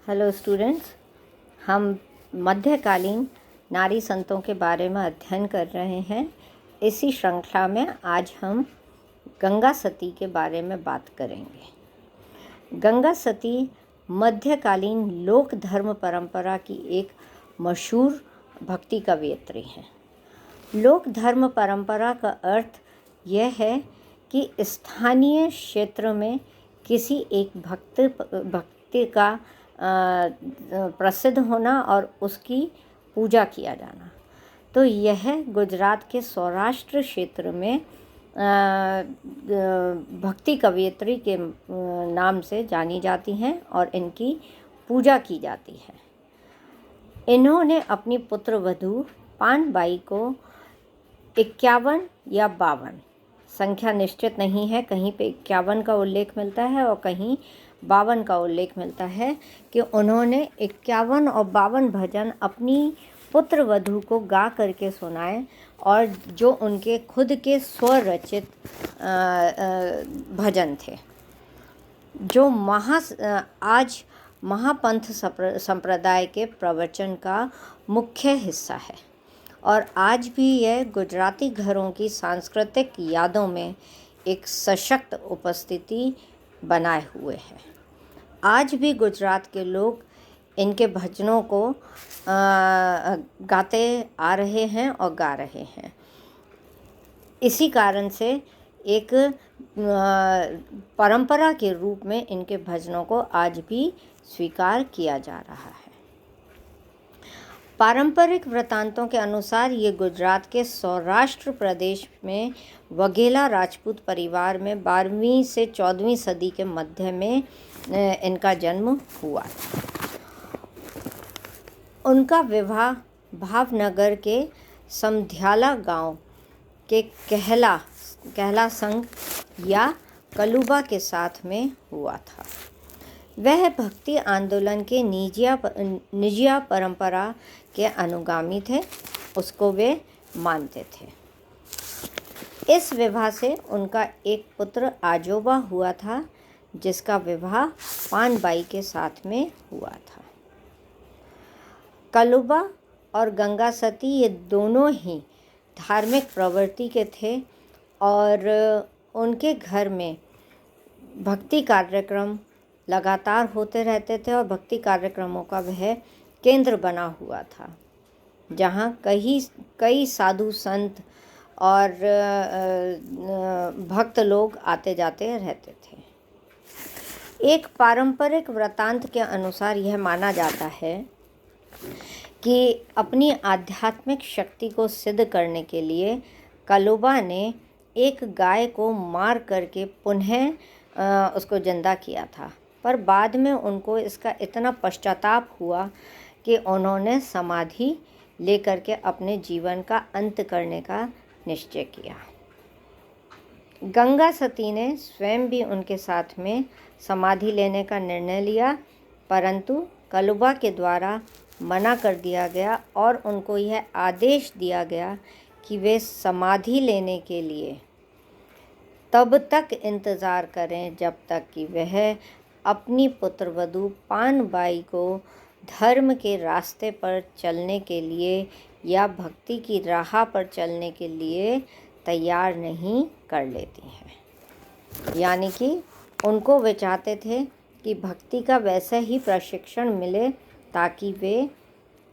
Hello students, हम मध्यकालीन नारी संतों के बारे में अध्ययन कर रहे हैं। इसी श्रृंखला में आज हम गंगा सती के बारे में बात करेंगे। गंगा सती मध्यकालीन लोक धर्म परंपरा की एक मशहूर भक्ति कवयित्री हैं। लोक धर्म परंपरा का अर्थ यह है कि स्थानीय क्षेत्र में किसी एक भक्ति का प्रसिद्ध होना और उसकी पूजा किया जाना। तो यह गुजरात के सौराष्ट्र क्षेत्र में भक्ति कवयित्री के नाम से जानी जाती हैं और इनकी पूजा की जाती है। इन्होंने अपनी पुत्र वधू पानबाई को 51 या 52, संख्या निश्चित नहीं है, कहीं पे 51 का उल्लेख मिलता है और कहीं 52 का उल्लेख मिलता है कि उन्होंने 51 और 52 भजन अपनी पुत्र वधू को गा करके सुनाए और जो उनके खुद के स्वरचित भजन थे, जो आज महापंथ संप्रदाय के प्रवचन का मुख्य हिस्सा है और आज भी यह गुजराती घरों की सांस्कृतिक यादों में एक सशक्त उपस्थिति बनाए हुए है। आज भी गुजरात के लोग इनके भजनों को गाते आ रहे हैं और गा रहे हैं। इसी कारण से एक परंपरा के रूप में इनके भजनों को आज भी स्वीकार किया जा रहा है। पारंपरिक वृत्तांतों के अनुसार ये गुजरात के सौराष्ट्र प्रदेश में वघेला राजपूत परिवार में 12वीं से 14वीं सदी के मध्य में इनका जन्म हुआ था। उनका विवाह भावनगर के समध्याला गांव के कहला संघ या कलुबा के साथ में हुआ था। वह भक्ति आंदोलन के निजिया परंपरा के अनुगामी थे, उसको वे मानते थे। इस विवाह से उनका एक पुत्र आजोबा हुआ था, जिसका विवाह पानबाई के साथ में हुआ था। कलुबा और गंगा सती ये दोनों ही धार्मिक प्रवृत्ति के थे और उनके घर में भक्ति कार्यक्रम लगातार होते रहते थे और भक्ति कार्यक्रमों का वह केंद्र बना हुआ था, जहाँ कई साधु संत और भक्त लोग आते जाते रहते थे। एक पारंपरिक वृत्तांत के अनुसार यह माना जाता है कि अपनी आध्यात्मिक शक्ति को सिद्ध करने के लिए कलुबा ने एक गाय को मार करके पुनः उसको जिंदा किया था, पर बाद में उनको इसका इतना पश्चाताप हुआ कि उन्होंने समाधि लेकर के अपने जीवन का अंत करने का निश्चय किया। गंगा सती ने स्वयं भी उनके साथ में समाधि लेने का निर्णय लिया, परंतु कलुबा के द्वारा मना कर दिया गया और उनको यह आदेश दिया गया कि वे समाधि लेने के लिए तब तक इंतज़ार करें जब तक कि वह अपनी पुत्रवधू पानबाई को धर्म के रास्ते पर चलने के लिए या भक्ति की राह पर चलने के लिए तैयार नहीं कर लेती हैं। यानी कि उनको वे चाहते थे कि भक्ति का वैसा ही प्रशिक्षण मिले ताकि वे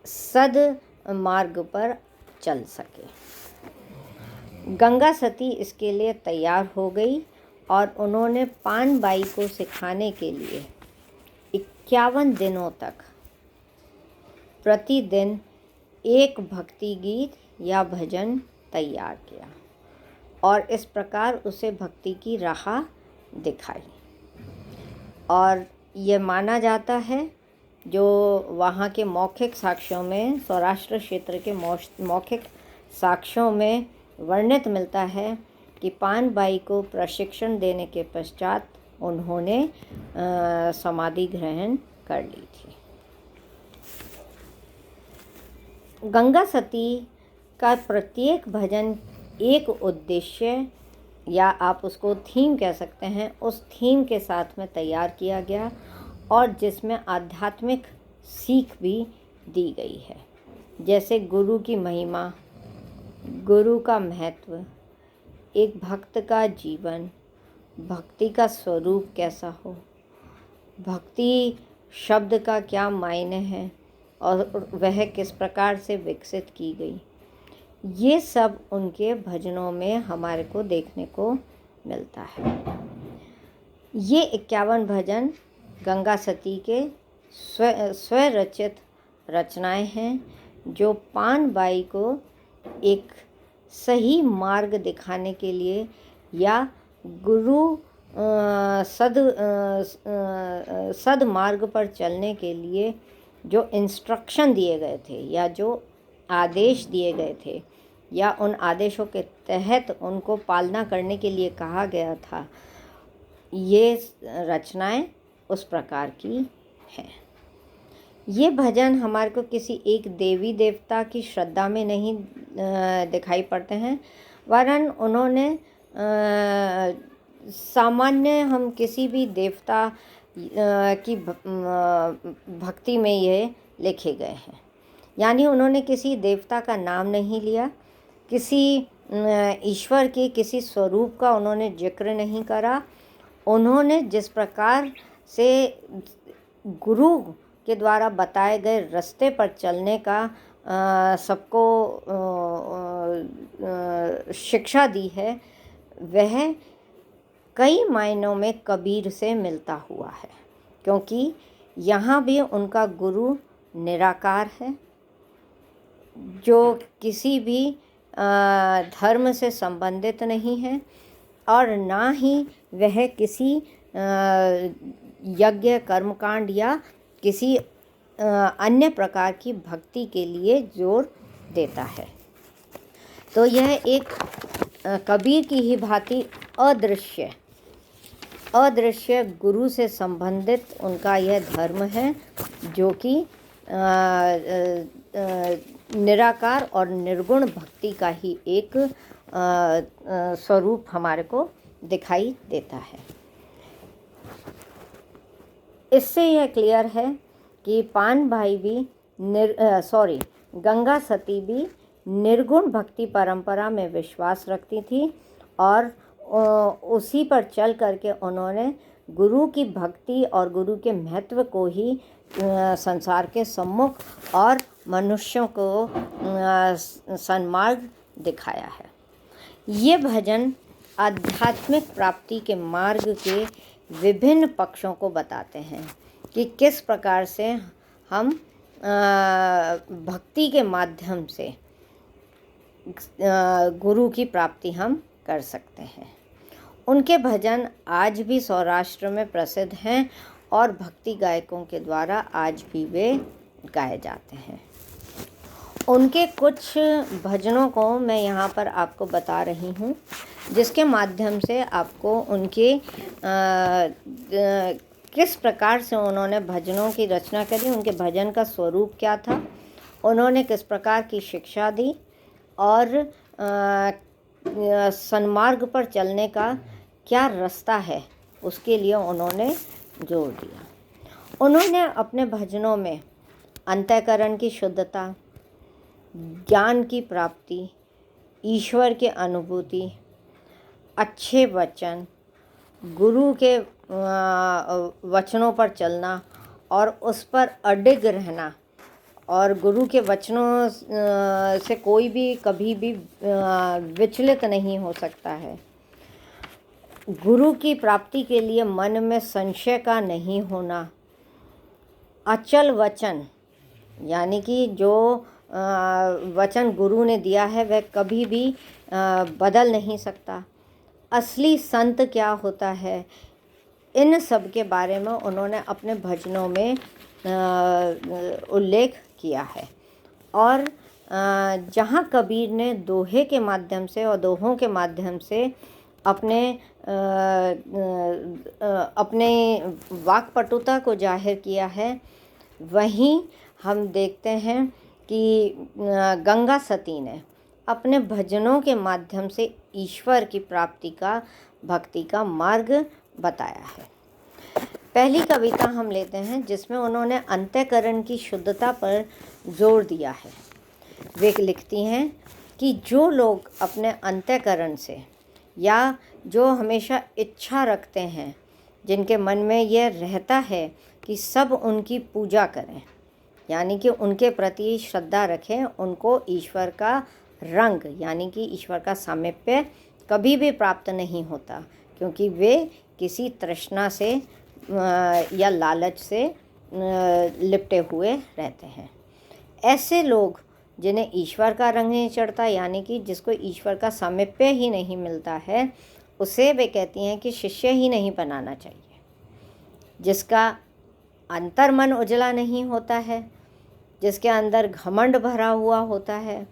सद मार्ग पर चल सके। गंगा सती इसके लिए तैयार हो गई और उन्होंने पानबाई को सिखाने के लिए 51 दिनों तक प्रतिदिन एक भक्ति गीत या भजन तैयार किया और इस प्रकार उसे भक्ति की राह दिखाई। और ये माना जाता है, जो वहाँ के मौखिक साक्ष्यों में, सौराष्ट्र क्षेत्र के मौखिक साक्ष्यों में वर्णित मिलता है कि पानबाई को प्रशिक्षण देने के पश्चात उन्होंने समाधि ग्रहण कर ली थी। गंगा सती का प्रत्येक भजन एक उद्देश्य या आप उसको थीम कह सकते हैं, उस थीम के साथ में तैयार किया गया और जिसमें आध्यात्मिक सीख भी दी गई है, जैसे गुरु की महिमा, गुरु का महत्व, एक भक्त का जीवन, भक्ति का स्वरूप कैसा हो, भक्ति शब्द का क्या मायने है और वह किस प्रकार से विकसित की गई, ये सब उनके भजनों में हमारे को देखने को मिलता है। ये 51 भजन गंगा सती के स्वरचित रचनाएं हैं, जो पानबाई को एक सही मार्ग दिखाने के लिए या गुरु सद्मार्ग पर चलने के लिए जो इंस्ट्रक्शन दिए गए थे या जो आदेश दिए गए थे या उन आदेशों के तहत उनको पालना करने के लिए कहा गया था, ये रचनाएं उस प्रकार की हैं। ये भजन हमारे को किसी एक देवी देवता की श्रद्धा में नहीं दिखाई पड़ते हैं, वरन उन्होंने सामान्य हम किसी भी देवता की भक्ति में ये लिखे गए हैं। यानी उन्होंने किसी देवता का नाम नहीं लिया, किसी ईश्वर के किसी स्वरूप का उन्होंने जिक्र नहीं करा। उन्होंने जिस प्रकार से गुरु के द्वारा बताए गए रास्ते पर चलने का सबको शिक्षा दी है, वह कई मायनों में कबीर से मिलता हुआ है, क्योंकि यहाँ भी उनका गुरु निराकार है, जो किसी भी धर्म से संबंधित नहीं है और ना ही वह किसी यज्ञ कर्मकांड या किसी अन्य प्रकार की भक्ति के लिए जोर देता है। तो यह एक कबीर की ही भांति अदृश्य गुरु से संबंधित उनका यह धर्म है, जो कि निराकार और निर्गुण भक्ति का ही एक स्वरूप हमारे को दिखाई देता है। इससे यह क्लियर है कि पानबाई भी गंगा सती भी निर्गुण भक्ति परंपरा में विश्वास रखती थी और उसी पर चल करके उन्होंने गुरु की भक्ति और गुरु के महत्व को ही संसार के सम्मुख और मनुष्यों को सन्मार्ग दिखाया है। ये भजन आध्यात्मिक प्राप्ति के मार्ग के विभिन्न पक्षों को बताते हैं कि किस प्रकार से हम भक्ति के माध्यम से गुरु की प्राप्ति हम कर सकते हैं। उनके भजन आज भी सौराष्ट्र में प्रसिद्ध हैं और भक्ति गायकों के द्वारा आज भी वे गाए जाते हैं। उनके कुछ भजनों को मैं यहाँ पर आपको बता रही हूँ, जिसके माध्यम से आपको उनके किस प्रकार से उन्होंने भजनों की रचना करी, उनके भजन का स्वरूप क्या था, उन्होंने किस प्रकार की शिक्षा दी और सन्मार्ग पर चलने का क्या रास्ता है, उसके लिए उन्होंने जोर दिया। उन्होंने अपने भजनों में अंतःकरण की शुद्धता, ज्ञान की प्राप्ति, ईश्वर की अनुभूति, अच्छे वचन, गुरु के वचनों पर चलना और उस पर अडिग रहना और गुरु के वचनों से कोई भी कभी भी विचलित नहीं हो सकता है। गुरु की प्राप्ति के लिए मन में संशय का नहीं होना, अचल वचन, यानी कि जो वचन गुरु ने दिया है वह कभी भी बदल नहीं सकता। असली संत क्या होता है, इन सब के बारे में उन्होंने अपने भजनों में उल्लेख किया है। और जहाँ कबीर ने दोहे के माध्यम से और दोहों के माध्यम से अपने वाक्पटुता को जाहिर किया है, वहीं हम देखते हैं कि गंगा सती ने अपने भजनों के माध्यम से ईश्वर की प्राप्ति का, भक्ति का मार्ग बताया है। पहली कविता हम लेते हैं जिसमें उन्होंने अंतःकरण की शुद्धता पर जोर दिया है। वे लिखती हैं कि जो लोग अपने अंतःकरण से या जो हमेशा इच्छा रखते हैं, जिनके मन में यह रहता है कि सब उनकी पूजा करें, यानी कि उनके प्रति श्रद्धा रखें, उनको ईश्वर का रंग यानी कि ईश्वर का सामीप्य कभी भी प्राप्त नहीं होता, क्योंकि वे किसी तृष्णा से या लालच से लिपटे हुए रहते हैं। ऐसे लोग जिन्हें ईश्वर का रंग नहीं चढ़ता, यानी कि जिसको ईश्वर का सामीप्य ही नहीं मिलता है, उसे वे कहती हैं कि शिष्य ही नहीं बनाना चाहिए। जिसका अंतर्मन उजला नहीं होता है, जिसके अंदर घमंड भरा हुआ होता है,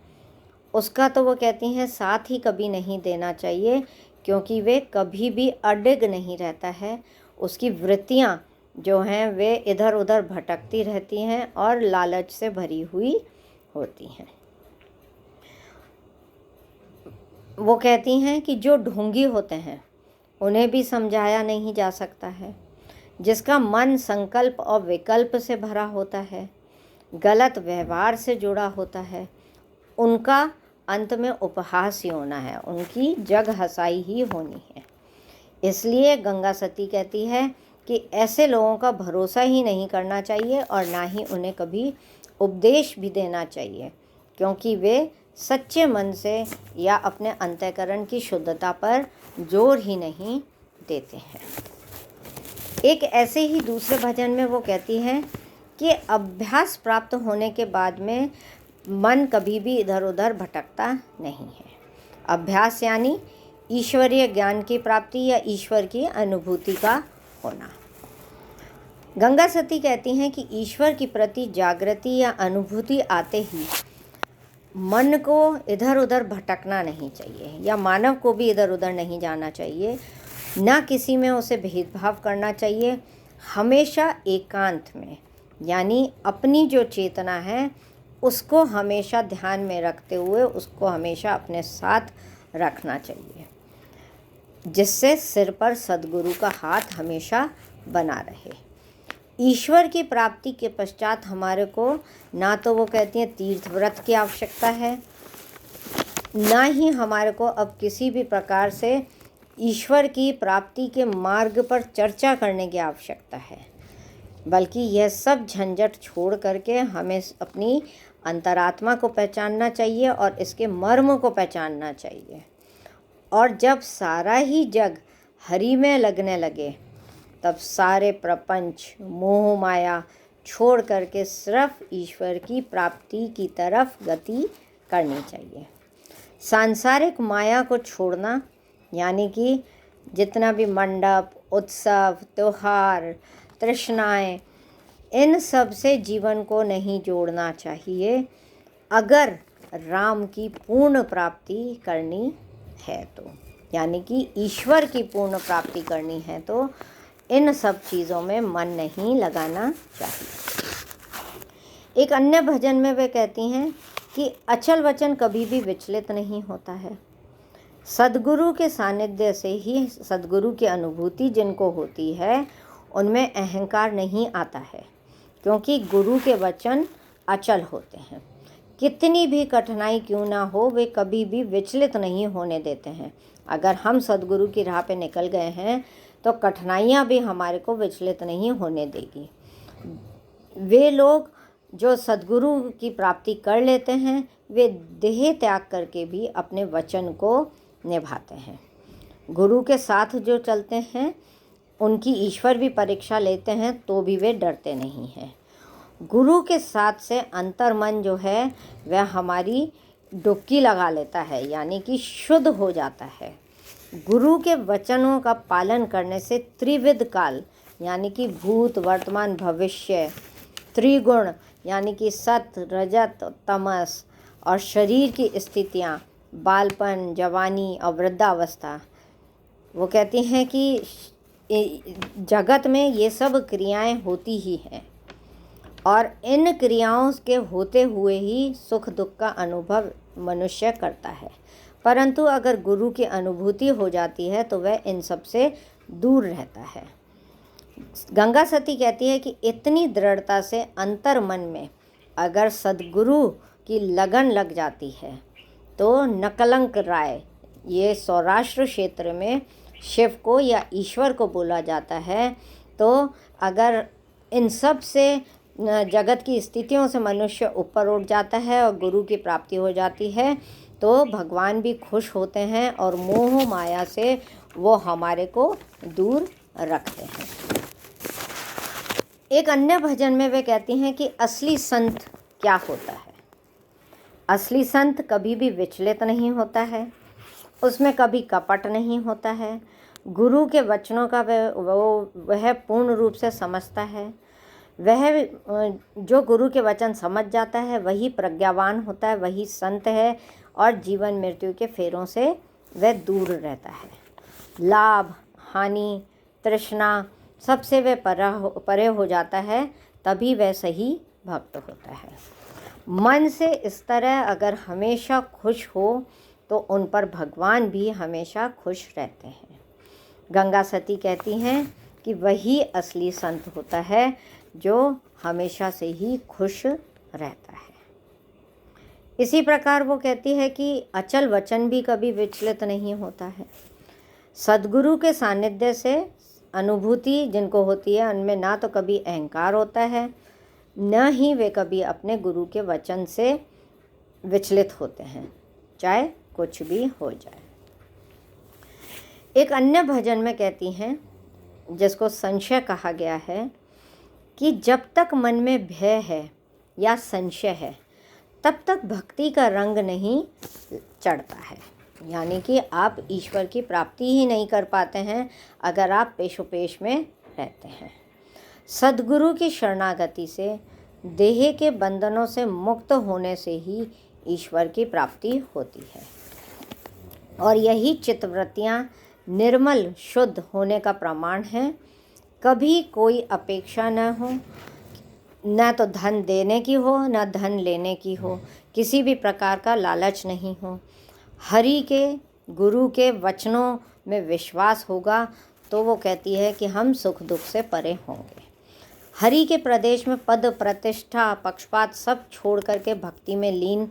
उसका तो वो कहती हैं साथ ही कभी नहीं देना चाहिए, क्योंकि वे कभी भी अडिग नहीं रहता है। उसकी वृत्तियाँ जो हैं वे इधर उधर भटकती रहती हैं और लालच से भरी हुई होती हैं। वो कहती हैं कि जो ढोंगी होते हैं उन्हें भी समझाया नहीं जा सकता है। जिसका मन संकल्प और विकल्प से भरा होता है, गलत व्यवहार से जुड़ा होता है, उनका अंत में उपहास ही होना है, उनकी जग हंसाई ही होनी है। इसलिए गंगा सती कहती है कि ऐसे लोगों का भरोसा ही नहीं करना चाहिए और ना ही उन्हें कभी उपदेश भी देना चाहिए, क्योंकि वे सच्चे मन से या अपने अंतःकरण की शुद्धता पर जोर ही नहीं देते हैं। एक ऐसे ही दूसरे भजन में वो कहती हैं कि अभ्यास प्राप्त होने के बाद में मन कभी भी इधर उधर भटकता नहीं है। अभ्यास यानी ईश्वरीय ज्ञान की प्राप्ति या ईश्वर की अनुभूति का होना। गंगा सती कहती हैं कि ईश्वर की प्रति जागृति या अनुभूति आते ही मन को इधर उधर भटकना नहीं चाहिए, या मानव को भी इधर उधर नहीं जाना चाहिए, ना किसी में उसे भेदभाव करना चाहिए। हमेशा एकांत में, यानी अपनी जो चेतना है उसको हमेशा ध्यान में रखते हुए उसको हमेशा अपने साथ रखना चाहिए, जिससे सिर पर सद्गुरु का हाथ हमेशा बना रहे। ईश्वर की प्राप्ति के पश्चात हमारे को ना तो वो कहती हैं तीर्थ व्रत की आवश्यकता है, ना ही हमारे को अब किसी भी प्रकार से ईश्वर की प्राप्ति के मार्ग पर चर्चा करने की आवश्यकता है, बल्कि यह सब झंझट छोड़ करके हमें अपनी अंतरात्मा को पहचानना चाहिए और इसके मर्म को पहचानना चाहिए। और जब सारा ही जग हरि में लगने लगे, तब सारे प्रपंच मोह माया छोड़ करके सिर्फ ईश्वर की प्राप्ति की तरफ गति करनी चाहिए। सांसारिक माया को छोड़ना, यानी कि जितना भी मंडप, उत्सव, त्योहार, तृष्णाएं, इन सब से जीवन को नहीं जोड़ना चाहिए। अगर राम की पूर्ण प्राप्ति करनी है तो, यानी कि ईश्वर की पूर्ण प्राप्ति करनी है तो इन सब चीज़ों में मन नहीं लगाना चाहिए। एक अन्य भजन में वे कहती हैं कि अचल वचन कभी भी विचलित नहीं होता है। सद्गुरु के सानिध्य से ही सद्गुरु की अनुभूति जिनको होती है उनमें अहंकार नहीं आता है, क्योंकि गुरु के वचन अचल होते हैं। कितनी भी कठिनाई क्यों ना हो, वे कभी भी विचलित नहीं होने देते हैं। अगर हम सद्गुरु की राह पे निकल गए हैं तो कठिनाइयाँ भी हमारे को विचलित नहीं होने देगी। वे लोग जो सद्गुरु की प्राप्ति कर लेते हैं, वे देह त्याग करके भी अपने वचन को निभाते हैं। गुरु के साथ जो चलते हैं उनकी ईश्वर भी परीक्षा लेते हैं तो भी वे डरते नहीं हैं। गुरु के साथ से अंतर्मन जो है वह हमारी डुबकी लगा लेता है, यानी कि शुद्ध हो जाता है। गुरु के वचनों का पालन करने से त्रिविध काल, यानी कि भूत, वर्तमान, भविष्य, त्रिगुण, यानी कि सत, रजत, तमस, और शरीर की स्थितियाँ, बालपन, जवानी और वृद्धावस्था, वो कहती हैं कि जगत में ये सब क्रियाएं होती ही हैं और इन क्रियाओं के होते हुए ही सुख दुख का अनुभव मनुष्य करता है। परंतु अगर गुरु की अनुभूति हो जाती है तो वह इन सब से दूर रहता है। गंगा सती कहती है कि इतनी दृढ़ता से अंतर मन में अगर सद्गुरु की लगन लग जाती है तो नकलंक राय, ये सौराष्ट्र क्षेत्र में शिव को या ईश्वर को बोला जाता है, तो अगर इन सब से जगत की स्थितियों से मनुष्य ऊपर उठ जाता है और गुरु की प्राप्ति हो जाती है तो भगवान भी खुश होते हैं और मोह माया से वो हमारे को दूर रखते हैं। एक अन्य भजन में वे कहती हैं कि असली संत क्या होता है। असली संत कभी भी विचलित नहीं होता है, उसमें कभी कपट नहीं होता है, गुरु के वचनों का वह पूर्ण रूप से समझता है। वह जो गुरु के वचन समझ जाता है वही प्रज्ञावान होता है, वही संत है और जीवन मृत्यु के फेरों से वह दूर रहता है। लाभ हानि तृष्णा सबसे वह परे हो जाता है, तभी वह सही भक्त होता है। मन से इस तरह अगर हमेशा खुश हो तो उन पर भगवान भी हमेशा खुश रहते हैं। गंगा सती कहती हैं कि वही असली संत होता है जो हमेशा से ही खुश रहता है। इसी प्रकार वो कहती है कि अचल वचन भी कभी विचलित नहीं होता है। सद्गुरु के सानिध्य से अनुभूति जिनको होती है उनमें ना तो कभी अहंकार होता है, न ही वे कभी अपने गुरु के वचन से विचलित होते हैं, चाहे कुछ भी हो जाए। एक अन्य भजन में कहती हैं, जिसको संशय कहा गया है, कि जब तक मन में भय है या संशय है तब तक भक्ति का रंग नहीं चढ़ता है। यानी कि आप ईश्वर की प्राप्ति ही नहीं कर पाते हैं अगर आप पेशोपेश में रहते हैं। सद्गुरु की शरणागति से, देह के बंधनों से मुक्त होने से ही ईश्वर की प्राप्ति होती है और यही चित्तवृत्तियाँ निर्मल शुद्ध होने का प्रमाण है। कभी कोई अपेक्षा न हो, न तो धन देने की हो न धन लेने की हो, किसी भी प्रकार का लालच नहीं हो। हरि के गुरु के वचनों में विश्वास होगा तो वो कहती है कि हम सुख दुख से परे होंगे। हरि के प्रदेश में पद प्रतिष्ठा पक्षपात सब छोड़ करके भक्ति में लीन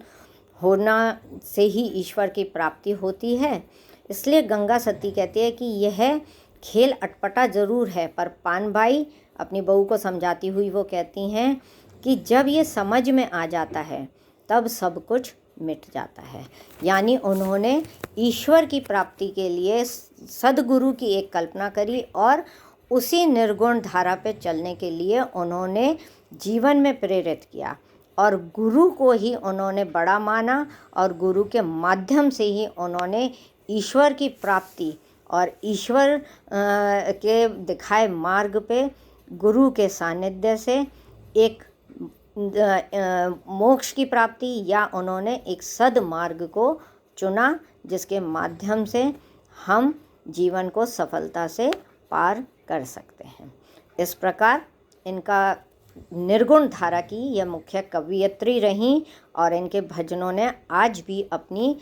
होना से ही ईश्वर की प्राप्ति होती है। इसलिए गंगा सती कहती है कि यह खेल अटपटा ज़रूर है, पर पान भाई अपनी बहू को समझाती हुई वो कहती हैं कि जब ये समझ में आ जाता है तब सब कुछ मिट जाता है। यानी उन्होंने ईश्वर की प्राप्ति के लिए सद्गुरु की एक कल्पना करी और उसी निर्गुण धारा पे चलने के लिए उन्होंने जीवन में प्रेरित किया और गुरु को ही उन्होंने बड़ा माना और गुरु के माध्यम से ही उन्होंने ईश्वर की प्राप्ति और ईश्वर के दिखाए मार्ग पे गुरु के सानिध्य से एक मोक्ष की प्राप्ति या उन्होंने एक सद्मार्ग को चुना जिसके माध्यम से हम जीवन को सफलता से पार कर सकते हैं। इस प्रकार इनका निर्गुण धारा की यह मुख्य कवयित्री रहीं और इनके भजनों ने आज भी अपनी